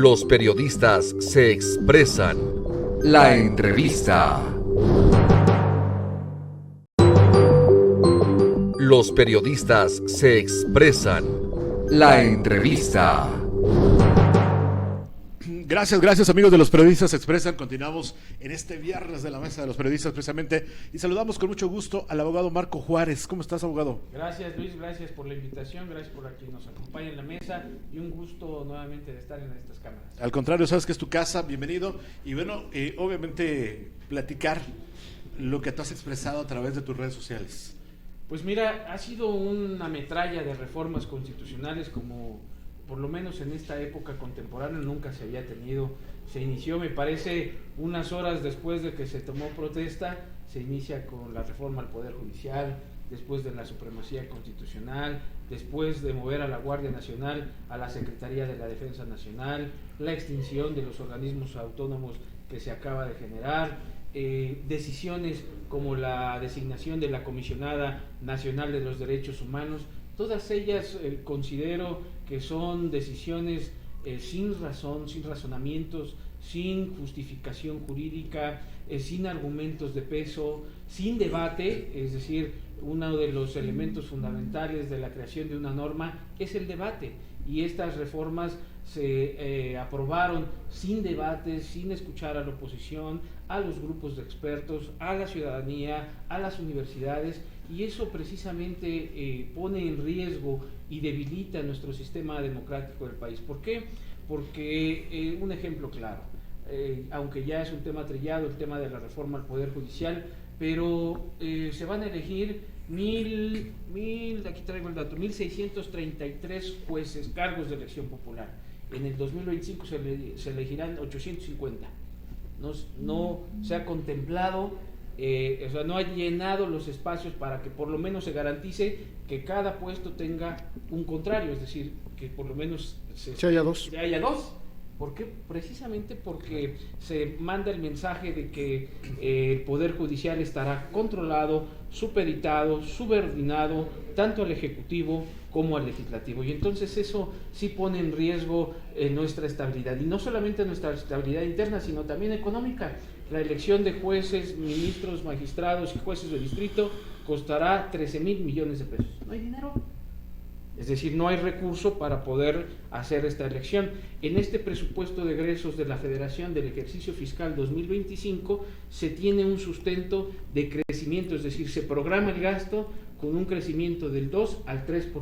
Los periodistas se expresan. La entrevista. Los periodistas se expresan. La entrevista. Gracias amigos de Los Periodistas Se Expresan. Continuamos en este viernes de la Mesa de los Periodistas precisamente y saludamos con mucho gusto al abogado Marco Juárez. ¿Cómo estás, abogado? Gracias, Luis, gracias por la invitación, gracias por que nos acompañe en la mesa y un gusto nuevamente de estar en estas cámaras. Al contrario, sabes que es tu casa, bienvenido. Y bueno, obviamente platicar lo que tú has expresado a través de tus redes sociales. Pues mira, ha sido una metralla de reformas constitucionales como por lo menos en esta época contemporánea nunca se había tenido. Se inició, me parece, unas horas después de que se tomó protesta, se inicia con la reforma al Poder Judicial, después de la supremacía constitucional, después de mover a la Guardia Nacional a la Secretaría de la Defensa Nacional, la extinción de los organismos autónomos que se acaba de generar, decisiones como la designación de la Comisionada Nacional de los Derechos Humanos. Todas ellas considero que son decisiones sin razón, sin razonamientos, sin justificación jurídica, sin argumentos de peso, sin debate. Es decir, uno de los elementos fundamentales de la creación de una norma es el debate, y estas reformas se aprobaron sin debate, sin escuchar a la oposición, a los grupos de expertos, a la ciudadanía, a las universidades, y eso precisamente pone en riesgo y debilita nuestro sistema democrático del país. ¿Por qué? Porque un ejemplo claro, aunque ya es un tema trillado, el tema de la reforma al Poder Judicial, pero se van a elegir aquí traigo el dato, 1,633 jueces, cargos de elección popular. En el 2025 se elegirán 850. No se ha contemplado, o sea, no ha llenado los espacios para que por lo menos se garantice que cada puesto tenga un contrario, es decir, que por lo menos se haya dos. ¿Por qué? Precisamente porque se manda el mensaje de que el Poder Judicial estará controlado, supeditado, subordinado tanto al Ejecutivo como al Legislativo, y entonces eso sí pone en riesgo nuestra estabilidad, y no solamente nuestra estabilidad interna, sino también económica. La elección de jueces, ministros, magistrados y jueces de distrito costará 13,000 millones de pesos. No hay dinero. Es decir, no hay recurso para poder hacer esta elección. En este presupuesto de egresos de la Federación del ejercicio fiscal 2025 se tiene un sustento de crecimiento, es decir, se programa el gasto con un crecimiento del 2 al 3%,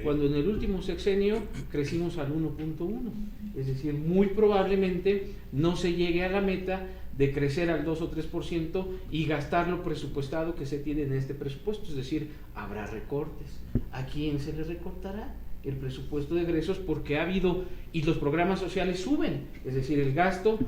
cuando en el último sexenio crecimos al 1.1%. Es decir, muy probablemente no se llegue a la meta de crecer al 2 o 3% y gastar lo presupuestado que se tiene en este presupuesto. Es decir, habrá recortes. ¿A quién se le recortará el presupuesto de egresos? Porque ha habido, y los programas sociales suben, es decir, el gasto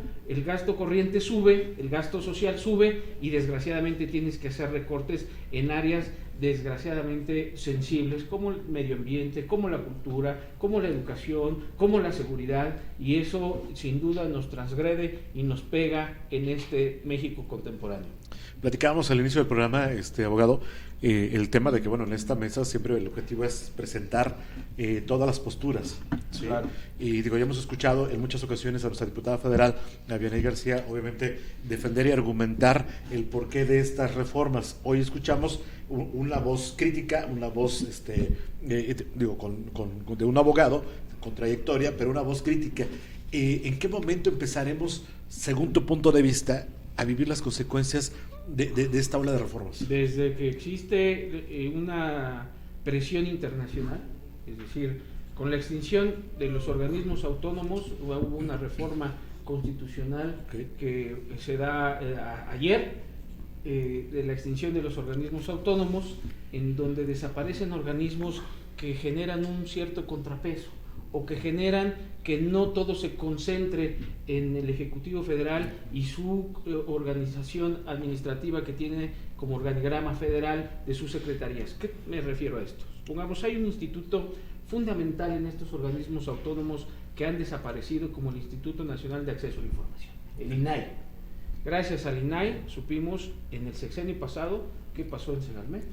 corriente sube, el gasto social sube, y desgraciadamente tienes que hacer recortes en áreas desgraciadamente sensibles como el medio ambiente, como la cultura, como la educación, como la seguridad, y eso sin duda nos transgrede y nos pega en este México contemporáneo. Platicábamos al inicio del programa, abogado, el tema de que, bueno, en esta mesa siempre el objetivo es presentar todas las posturas, ¿sí? Claro. Y digo, ya hemos escuchado en muchas ocasiones a nuestra diputada federal, a Vianey García, obviamente defender y argumentar el porqué de estas reformas. Hoy escuchamos una voz crítica, una voz, de un abogado con trayectoria, pero una voz crítica. ¿En qué momento empezaremos, según tu punto de vista, a vivir las consecuencias de esta ola de reformas? Desde que existe una presión internacional, es decir, con la extinción de los organismos autónomos, hubo una reforma constitucional que se da ayer, de la extinción de los organismos autónomos, en donde desaparecen organismos que generan un cierto contrapeso, o que generan que no todo se concentre en el Ejecutivo Federal y su organización administrativa que tiene como organigrama federal de sus secretarías. ¿Qué me refiero a esto? Pongamos, hay un instituto fundamental en estos organismos autónomos que han desaparecido, como el Instituto Nacional de Acceso a la Información, el INAI. Gracias al INAI supimos en el sexenio pasado qué pasó en Segalmex.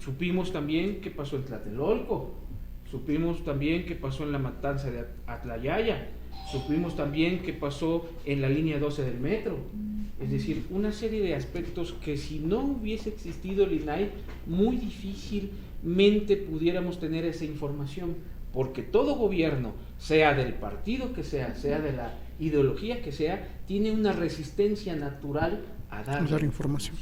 Supimos también qué pasó en Tlatelolco. supimos también qué pasó en la matanza de Atlayaya, supimos también qué pasó en la línea 12 del metro. Es decir, una serie de aspectos que si no hubiese existido el INAI, muy difícilmente pudiéramos tener esa información, porque todo gobierno, sea del partido que sea de la ideología que sea, tiene una resistencia natural a dar información.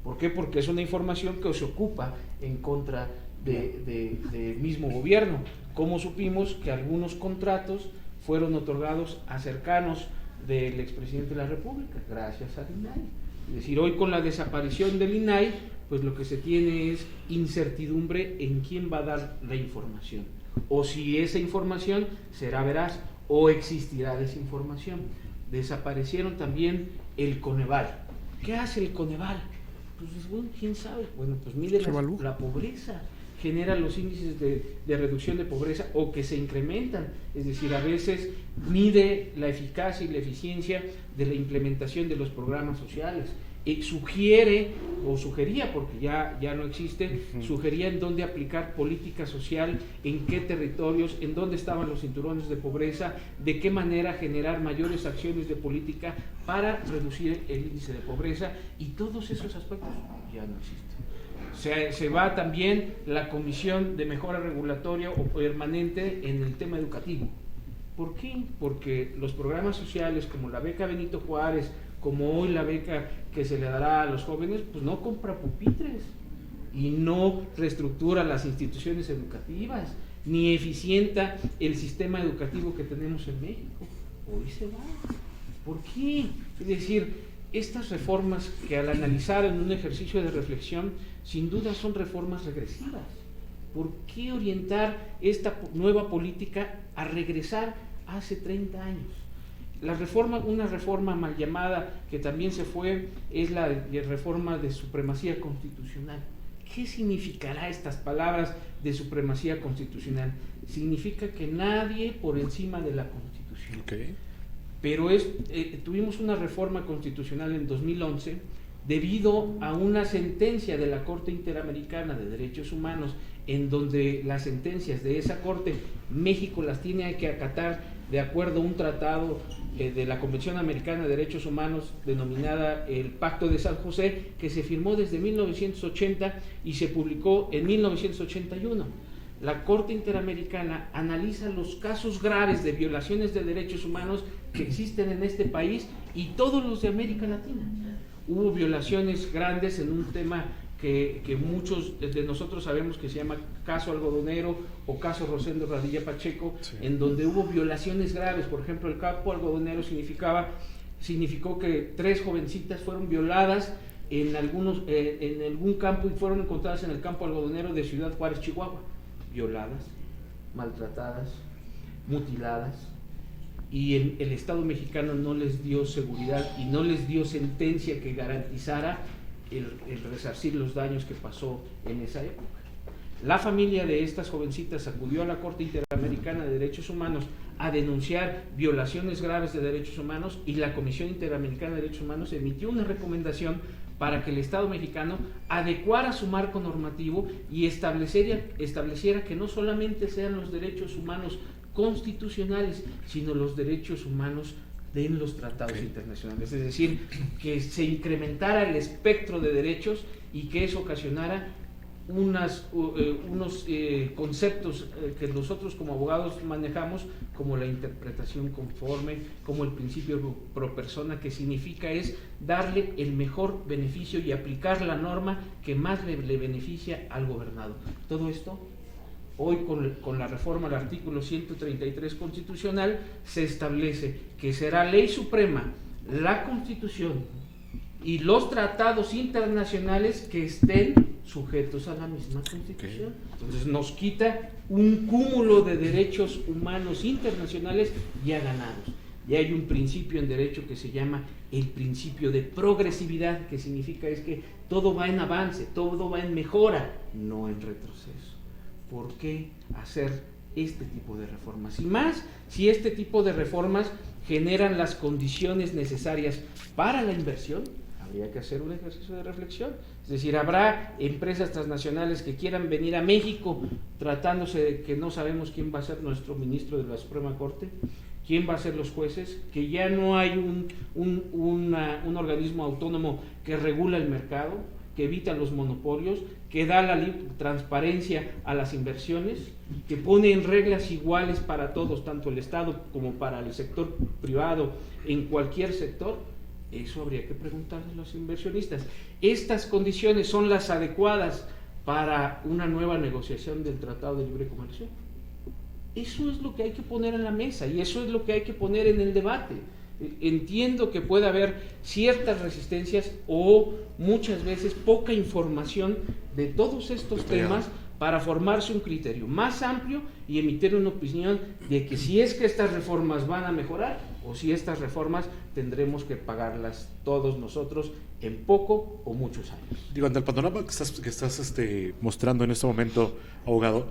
¿Por qué? Porque es una información que se ocupa en contra del mismo gobierno. Como supimos que algunos contratos fueron otorgados a cercanos del expresidente de la República, gracias al INAI. Es decir, hoy con la desaparición del INAI, pues lo que se tiene es incertidumbre en quién va a dar la información, o si esa información será veraz, o existirá desinformación. Desaparecieron también el Coneval. ¿Qué hace el Coneval? Pues bueno, ¿quién sabe? Bueno, pues mide la pobreza, genera los índices de reducción de pobreza o que se incrementan, es decir, a veces mide la eficacia y la eficiencia de la implementación de los programas sociales, sugería, porque ya no existe, sugería en dónde aplicar política social, en qué territorios, en dónde estaban los cinturones de pobreza, de qué manera generar mayores acciones de política para reducir el índice de pobreza, y todos esos aspectos ya no existen. Se va también la Comisión de Mejora Regulatoria o Permanente en el tema educativo. ¿Por qué? Porque los programas sociales como la beca Benito Juárez, como hoy la beca que se le dará a los jóvenes, pues no compra pupitres y no reestructura las instituciones educativas, ni eficienta el sistema educativo que tenemos en México. Hoy se va. ¿Por qué? Es decir, estas reformas que al analizar en un ejercicio de reflexión, sin duda son reformas regresivas. ¿Por qué orientar esta nueva política a regresar hace 30 años? Una reforma mal llamada que también se fue es la reforma de supremacía constitucional. ¿Qué significará estas palabras de supremacía constitucional? Significa que nadie por encima de la Constitución. Okay. Pero tuvimos una reforma constitucional en 2011 debido a una sentencia de la Corte Interamericana de Derechos Humanos, en donde las sentencias de esa Corte, México las tiene que acatar de acuerdo a un tratado de la Convención Americana de Derechos Humanos denominada el Pacto de San José, que se firmó desde 1980 y se publicó en 1981. La Corte Interamericana analiza los casos graves de violaciones de derechos humanos que existen en este país y todos los de América Latina. Hubo violaciones grandes en un tema que muchos de nosotros sabemos que se llama caso Algodonero o caso Rosendo Radilla Pacheco, sí, en donde hubo violaciones graves. Por ejemplo, el campo Algodonero significó que 3 jovencitas fueron violadas en algún campo y fueron encontradas en el campo Algodonero de Ciudad Juárez, Chihuahua, violadas, maltratadas, mutiladas, y el Estado mexicano no les dio seguridad y no les dio sentencia que garantizara el resarcir los daños que pasó en esa época. La familia de estas jovencitas acudió a la Corte Interamericana de Derechos Humanos a denunciar violaciones graves de derechos humanos, y la Comisión Interamericana de Derechos Humanos emitió una recomendación para que el Estado mexicano adecuara su marco normativo y estableciera que no solamente sean los derechos humanos constitucionales, sino los derechos humanos en los tratados internacionales. Es decir, que se incrementara el espectro de derechos y que eso ocasionara unos conceptos que nosotros como abogados manejamos, como la interpretación conforme, como el principio pro persona, que significa es darle el mejor beneficio y aplicar la norma que más le beneficia al gobernado. Todo esto hoy con la reforma al artículo 133 constitucional se establece que será ley suprema la Constitución y los tratados internacionales que estén sujetos a la misma Constitución. Entonces nos quita un cúmulo de derechos humanos internacionales ya ganados. Y hay un principio en derecho que se llama el principio de progresividad, que significa es que todo va en avance, todo va en mejora, no en retroceso. ¿Por qué hacer este tipo de reformas? Y más si este tipo de reformas generan las condiciones necesarias para la inversión. habría que hacer un ejercicio de reflexión. Es decir, habrá empresas transnacionales que quieran venir a México tratándose de que no sabemos quién va a ser nuestro ministro de la Suprema Corte, quién va a ser los jueces, que ya no hay un organismo autónomo que regula el mercado, que evita los monopolios, que da la transparencia a las inversiones, que pone en reglas iguales para todos, tanto el Estado como para el sector privado, en cualquier sector. Eso habría que preguntarle a los inversionistas. ¿Estas condiciones son las adecuadas para una nueva negociación del Tratado de Libre Comercio? Eso es lo que hay que poner en la mesa y eso es lo que hay que poner en el debate. Entiendo que puede haber ciertas resistencias o muchas veces poca información de todos estos temas para formarse un criterio más amplio y emitir una opinión de que si es que estas reformas van a mejorar o si estas reformas tendremos que pagarlas todos nosotros en poco o muchos años. Digo, ante el panorama que estás mostrando en este momento, abogado,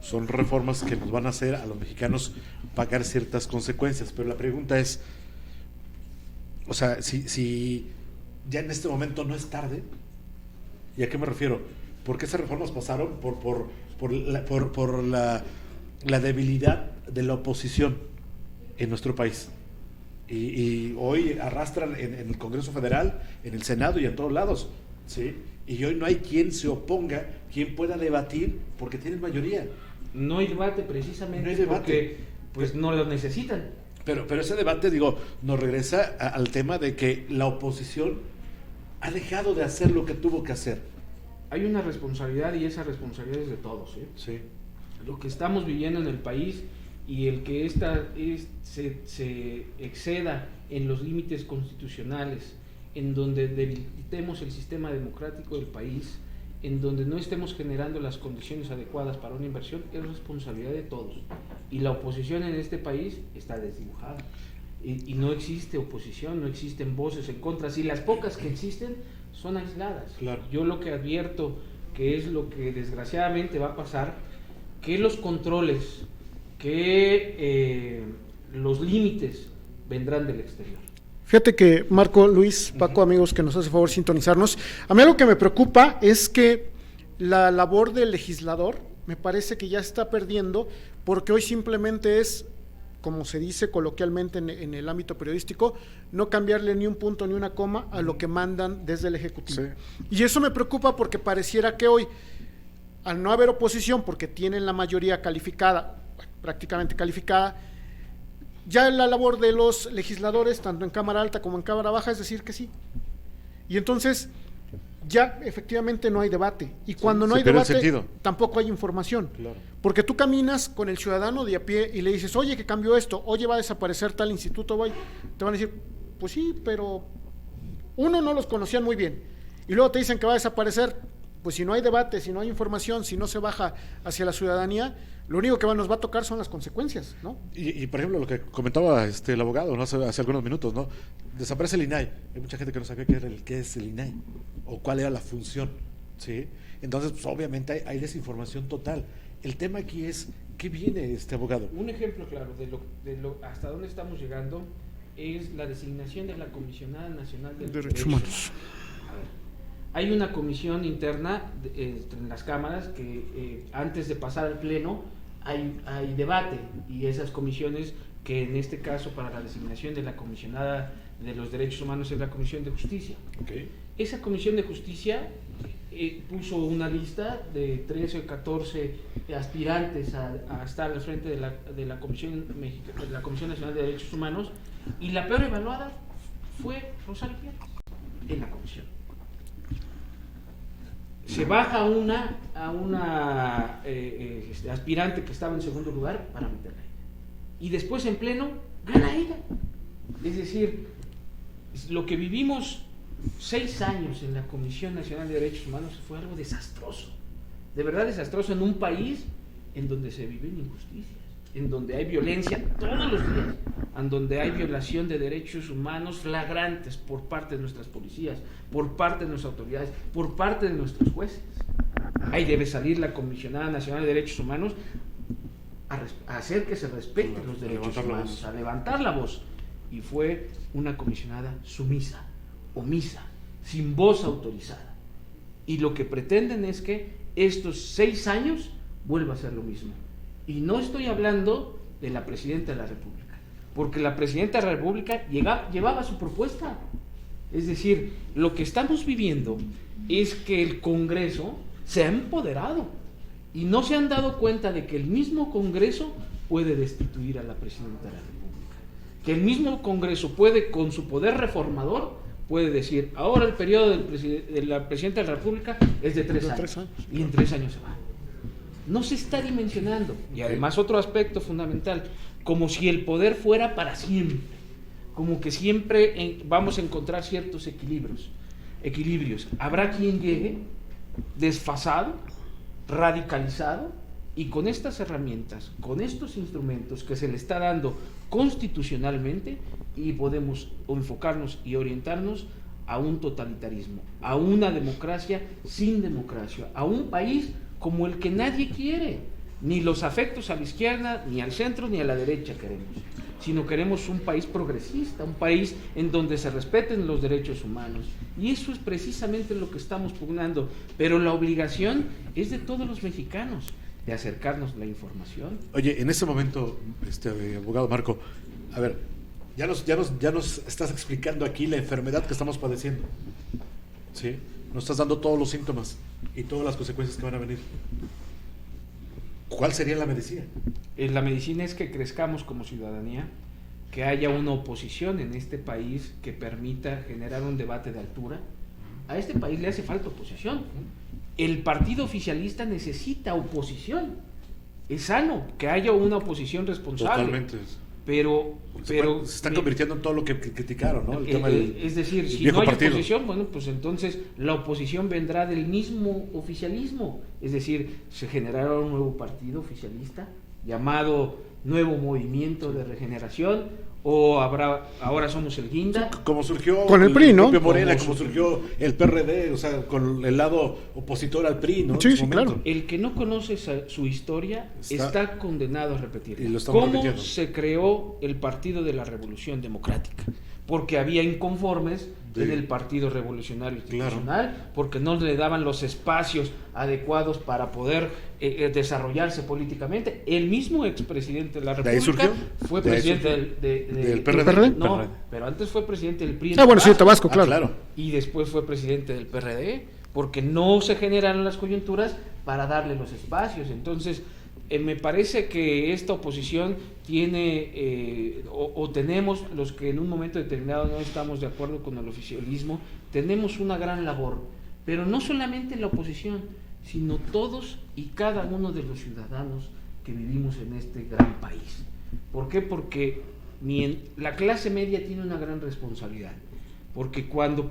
son reformas que nos van a hacer a los mexicanos pagar ciertas consecuencias, pero la pregunta es, o sea, si ya en este momento no es tarde, ¿y a qué me refiero? Porque esas reformas pasaron por la debilidad de la oposición en nuestro país. Y hoy arrastran en el Congreso Federal, en el Senado y en todos lados, ¿sí? Y hoy no hay quien se oponga, quien pueda debatir, porque tienen mayoría. No hay debate precisamente no hay debate. Porque pues no lo necesitan. Pero ese debate, nos regresa al tema de que la oposición ha dejado de hacer lo que tuvo que hacer. Hay una responsabilidad y esa responsabilidad es de todos, ¿eh? Sí. Lo que estamos viviendo en el país y el que se exceda en los límites constitucionales, en donde debilitemos el sistema democrático del país, en donde no estemos generando las condiciones adecuadas para una inversión, es responsabilidad de todos. Y la oposición en este país está desdibujada. Y no existe oposición, no existen voces en contra. Si las pocas que existen son aisladas. Claro. Yo lo que advierto que es lo que desgraciadamente va a pasar, que los controles, que los límites vendrán del exterior. Fíjate que Marco, Luis, Paco, amigos que nos hace favor sintonizarnos, a mí lo que me preocupa es que la labor del legislador me parece que ya está perdiendo, porque hoy simplemente es, como se dice coloquialmente en el ámbito periodístico, no cambiarle ni un punto ni una coma a lo que mandan desde el Ejecutivo. Sí. Y eso me preocupa porque pareciera que hoy, al no haber oposición, porque tienen la mayoría calificada, prácticamente calificada, ya la labor de los legisladores, tanto en Cámara Alta como en Cámara Baja, es decir que sí. Y entonces ya efectivamente no hay debate. Y cuando no hay debate, tampoco hay información. Claro. Porque tú caminas con el ciudadano de a pie y le dices, oye, que cambió esto, oye, va a desaparecer tal instituto, te van a decir, pues sí, pero uno, no los conocían muy bien. Y luego te dicen que va a desaparecer. Pues si no hay debate, si no hay información, si no se baja hacia la ciudadanía, lo único que nos va a tocar son las consecuencias, ¿no? Y por ejemplo, lo que comentaba el abogado, ¿no? hace algunos minutos, ¿no? Desaparece el INAI. Hay mucha gente que no sabía qué es el INAI o cuál era la función, ¿sí? Entonces, pues, obviamente hay desinformación total. El tema aquí es, ¿qué viene abogado? Un ejemplo claro de lo hasta dónde estamos llegando es la designación de la Comisionada Nacional de Derechos Humanos. Hay una comisión interna en las cámaras que antes de pasar al pleno hay debate, y esas comisiones, que en este caso para la designación de la comisionada de los derechos humanos es la Comisión de Justicia. Okay. Esa Comisión de Justicia puso una lista de 13 o 14 aspirantes a estar al frente de la Comisión Nacional de Derechos Humanos, y la peor evaluada fue Rosario Piedra en la comisión. Se baja a una aspirante que estaba en segundo lugar para meterla a ella. Y después en pleno gana ella. Es decir, lo que vivimos 6 años en la Comisión Nacional de Derechos Humanos fue algo desastroso. De verdad desastroso en un país en donde se viven injusticias, en donde hay violencia todos los días, en donde hay violación de derechos humanos flagrantes por parte de nuestras policías, por parte de nuestras autoridades, por parte de nuestros jueces. Ahí debe salir la Comisionada Nacional de Derechos Humanos a hacer que se respeten los derechos humanos, a levantar la voz. Y fue una comisionada sumisa, omisa, sin voz autorizada. Y lo que pretenden es que estos 6 años vuelva a ser lo mismo. Y no estoy hablando de la Presidenta de la República, porque la Presidenta de la República llevaba su propuesta. Es decir, lo que estamos viviendo es que el Congreso se ha empoderado y no se han dado cuenta de que el mismo Congreso puede destituir a la Presidenta de la República, que el mismo Congreso puede, con su poder reformador, puede decir, ahora el periodo de la Presidenta de la República es de 3 años, y en 3 años se va. No se está dimensionando. Y además otro aspecto fundamental, como si el poder fuera para siempre, como que siempre vamos a encontrar ciertos equilibrios. Habrá quien llegue desfasado, radicalizado, y con estas herramientas, con estos instrumentos que se le está dando constitucionalmente, y podemos enfocarnos y orientarnos a un totalitarismo, a una democracia sin democracia, a un país como el que nadie quiere, ni los afectos a la izquierda, ni al centro, ni a la derecha queremos, sino queremos un país progresista, un país en donde se respeten los derechos humanos, y eso es precisamente lo que estamos pugnando, pero la obligación es de todos los mexicanos, de acercarnos la información. Oye, en ese momento, abogado Marco, a ver, ya nos estás explicando aquí la enfermedad que estamos padeciendo, ¿sí? Nos estás dando todos los síntomas y todas las consecuencias que van a venir. ¿Cuál sería la medicina? La medicina es que crezcamos como ciudadanía, que haya una oposición en este país que permita generar un debate de altura. A este país le hace falta oposición. El partido oficialista necesita oposición. Es sano que haya una oposición responsable. Totalmente. Pero se están convirtiendo en todo lo que criticaron, ¿no? El tema es decir, si no hay oposición, bueno, pues entonces la oposición vendrá del mismo oficialismo. Es decir, se generará un nuevo partido oficialista llamado Nuevo Movimiento de Regeneración, o ahora somos el Guinda. Como surgió con el PRI, ¿no? Morena, como surgió el PRD, o sea, con el lado opositor al PRI, ¿no? Sí, claro. El que no conoce su historia está condenado a repetirla. Y lo estamos ¿Cómo repitiendo? se creó el Partido de la Revolución Democrática? Porque había inconformes en el Partido Revolucionario Institucional, porque no le daban los espacios adecuados para poder desarrollarse políticamente. El mismo expresidente de la República fue presidente del PRD. No, pero antes fue presidente del PRI. Bueno, sí, Tabasco, claro. Y después fue presidente del PRD, porque no se generaron las coyunturas para darle los espacios. Entonces, me parece que esta oposición tiene, o tenemos, los que en un momento determinado no estamos de acuerdo con el oficialismo, tenemos una gran labor, pero no solamente la oposición, sino todos y cada uno de los ciudadanos que vivimos en este gran país. ¿Por qué? Porque la clase media tiene una gran responsabilidad, porque cuando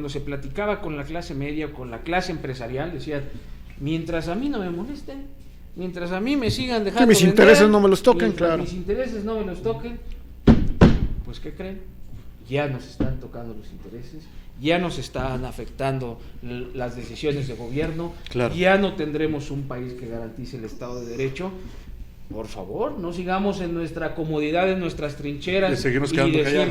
se platicaba con la clase media o con la clase empresarial, decían, mientras a mí no me molesten, mientras a mí me sigan dejando que mis intereses no me los toquen, claro. Mis intereses no me los toquen, pues ¿qué creen? Ya nos están tocando los intereses, ya nos están afectando las decisiones de gobierno, claro. Ya no tendremos un país que garantice el Estado de Derecho. Por favor, no sigamos en nuestra comodidad, en nuestras trincheras y seguir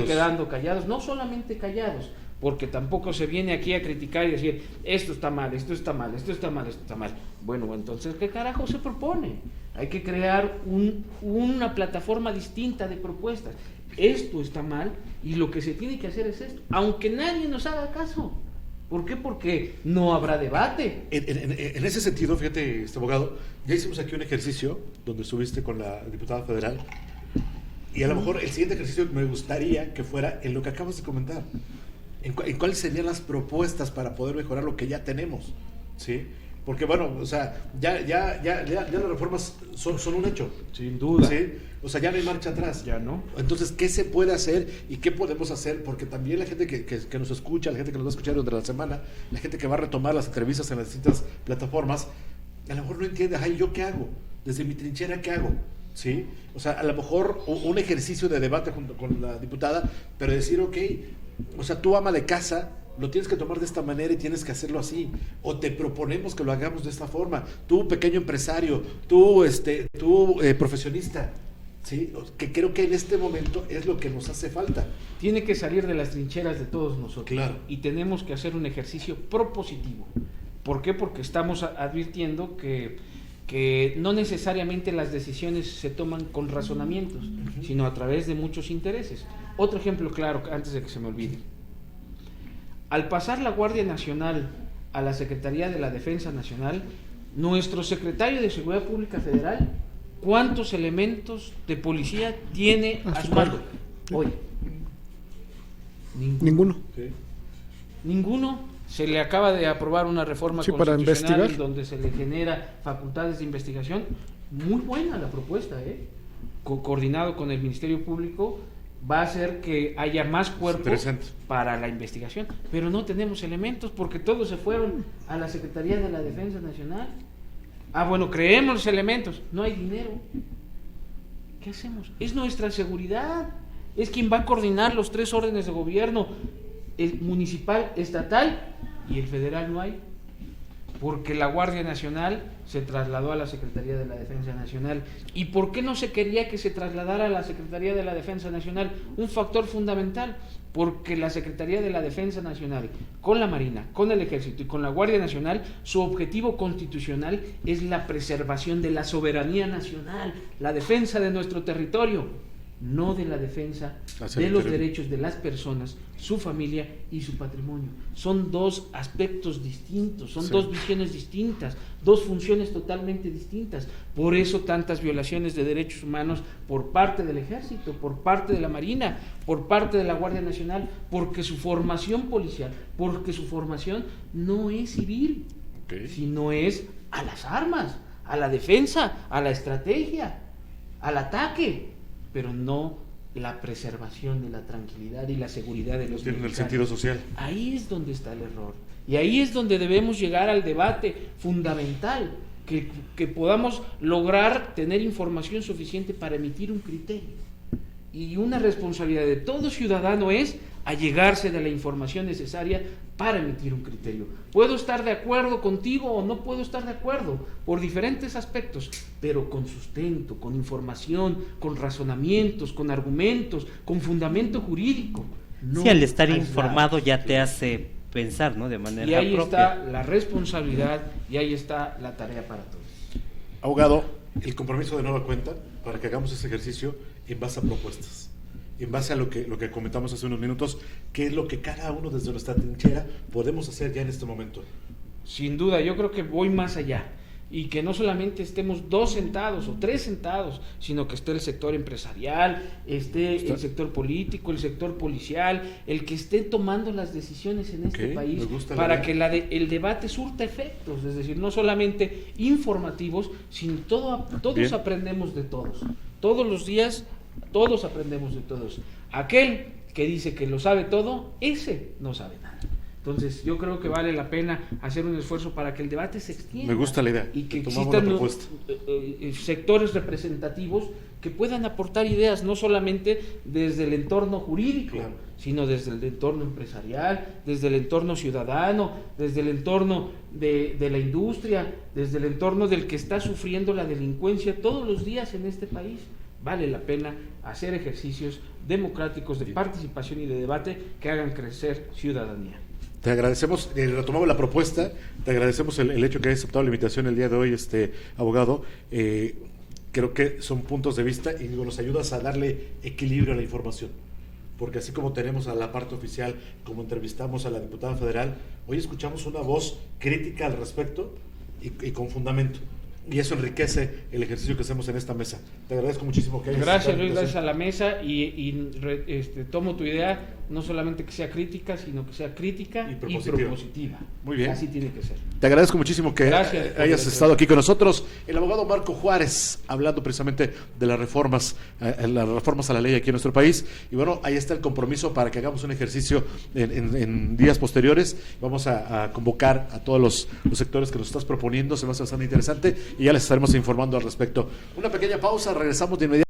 quedando callados. No solamente callados, porque tampoco se viene aquí a criticar y decir, esto está mal, esto está mal, esto está mal, esto está mal. Bueno, entonces, ¿qué carajo se propone? Hay que crear una plataforma distinta de propuestas. Esto está mal y lo que se tiene que hacer es esto, aunque nadie nos haga caso. ¿Por qué? Porque no habrá debate. En ese sentido, fíjate, abogado, ya hicimos aquí un ejercicio donde estuviste con la diputada federal, y a lo mejor el siguiente ejercicio me gustaría que fuera en lo que acabas de comentar. ¿En cuáles serían las propuestas para poder mejorar lo que ya tenemos? ¿Sí? Porque bueno, o sea, ya las reformas son un hecho. Sin duda. ¿Sí? O sea, ya no hay marcha atrás. Ya no. Entonces, ¿qué se puede hacer y qué podemos hacer? Porque también la gente que nos escucha, la gente que nos va a escuchar durante la semana, la gente que va a retomar las entrevistas en las distintas plataformas, a lo mejor no entiende, ay, ¿yo qué hago? Desde mi trinchera, ¿qué hago? ¿Sí? O sea, a lo mejor un ejercicio de debate junto con la diputada, pero decir, ok, o sea, tú ama de casa, lo tienes que tomar de esta manera y tienes que hacerlo así, o te proponemos que lo hagamos de esta forma, tú pequeño empresario, tú profesionista, Sí, que creo que en este momento es lo que nos hace falta. Tiene que salir de las trincheras de todos nosotros. Claro. Y tenemos que hacer un ejercicio propositivo. ¿Por qué? Porque estamos advirtiendo que no necesariamente las decisiones se toman con razonamientos, sino a través de muchos intereses. Otro ejemplo claro, antes de que se me olvide. Al pasar la Guardia Nacional a la Secretaría de la Defensa Nacional, nuestro secretario de Seguridad Pública Federal, ¿cuántos elementos de policía tiene a su mando hoy? Ninguno. Sí. Ninguno. Se le acaba de aprobar una reforma para constitucional investigar, en donde se le genera facultades de investigación. Muy buena la propuesta, coordinado con el Ministerio Público, va a hacer que haya más cuerpos para la investigación. Pero no tenemos elementos porque todos se fueron a la Secretaría de la Defensa Nacional. Bueno, creemos los elementos, no hay dinero. ¿Qué hacemos? Es nuestra seguridad, es quien va a coordinar los 3 órdenes de gobierno, el municipal, estatal y el federal no hay, porque la Guardia Nacional se trasladó a la Secretaría de la Defensa Nacional. ¿Y por qué no se quería que se trasladara a la Secretaría de la Defensa Nacional? Un factor fundamental, porque la Secretaría de la Defensa Nacional, con la Marina, con el Ejército y con la Guardia Nacional, su objetivo constitucional es la preservación de la soberanía nacional, la defensa de nuestro territorio, no de la defensa de los derechos de las personas, su familia y su patrimonio. Son 2 aspectos distintos, son 2 visiones distintas, 2 funciones totalmente distintas. Por eso tantas violaciones de derechos humanos por parte del Ejército, por parte de la Marina, por parte de la Guardia Nacional, porque su formación policial, porque su formación no es civil, sino es a las armas, a la defensa, a la estrategia, al ataque, pero no la preservación de la tranquilidad y la seguridad de los mexicanos. El sentido social. Ahí es donde está el error. Y ahí es donde debemos llegar al debate fundamental, que podamos lograr tener información suficiente para emitir un criterio. Y una responsabilidad de todo ciudadano es allegarse de la información necesaria para emitir un criterio. Puedo estar de acuerdo contigo o no puedo estar de acuerdo por diferentes aspectos, pero con sustento, con información, con razonamientos, con argumentos, con fundamento jurídico. No sí, al estar informado ya te hace pensar, ¿no? De manera propia. Y ahí está la responsabilidad y ahí está la tarea para todos. Abogado, el compromiso de nueva cuenta para que hagamos ese ejercicio en base a propuestas, en base a lo que comentamos hace unos minutos, qué es lo que cada uno desde nuestra trinchera podemos hacer ya en este momento. Sin duda, yo creo que voy más allá, y que no solamente estemos 2 sentados o 3 sentados, sino que esté el sector empresarial, esté el sector político, el sector policial, el que esté tomando las decisiones en este país para que el debate surta efectos, es decir, no solamente informativos, sino todos aprendemos de todos. Todos los días todos aprendemos de todos. Aquel que dice que lo sabe todo, ese no sabe nada. Entonces yo creo que vale la pena hacer un esfuerzo para que el debate se extienda. Me gusta la idea. Y que existan sectores representativos que puedan aportar ideas, no solamente desde el entorno jurídico, sino desde el entorno empresarial, desde el entorno ciudadano, desde el entorno de la industria, desde el entorno del que está sufriendo la delincuencia todos los días en este país. Vale la pena hacer ejercicios democráticos de participación y de debate que hagan crecer ciudadanía. Te agradecemos, retomamos la propuesta, te agradecemos el hecho que hayas aceptado la invitación el día de hoy, abogado. Creo que son puntos de vista y nos ayudas a darle equilibrio a la información, porque así como tenemos a la parte oficial, como entrevistamos a la diputada federal, hoy escuchamos una voz crítica al respecto y con fundamento. Y eso enriquece el ejercicio que hacemos en esta mesa. Te agradezco muchísimo que hayas Gracias, Luis, gracias a la mesa y tomo tu idea, no solamente que sea crítica, sino que sea crítica y propositiva. Muy bien. Así tiene que ser. Te agradezco muchísimo que hayas estado aquí con nosotros. El abogado Marco Juárez, hablando precisamente de las reformas a la ley aquí en nuestro país. Y bueno, ahí está el compromiso para que hagamos un ejercicio en días posteriores. Vamos a convocar a todos los sectores que nos estás proponiendo. Se me hace bastante interesante y ya les estaremos informando al respecto. Una pequeña pausa, regresamos de inmediato.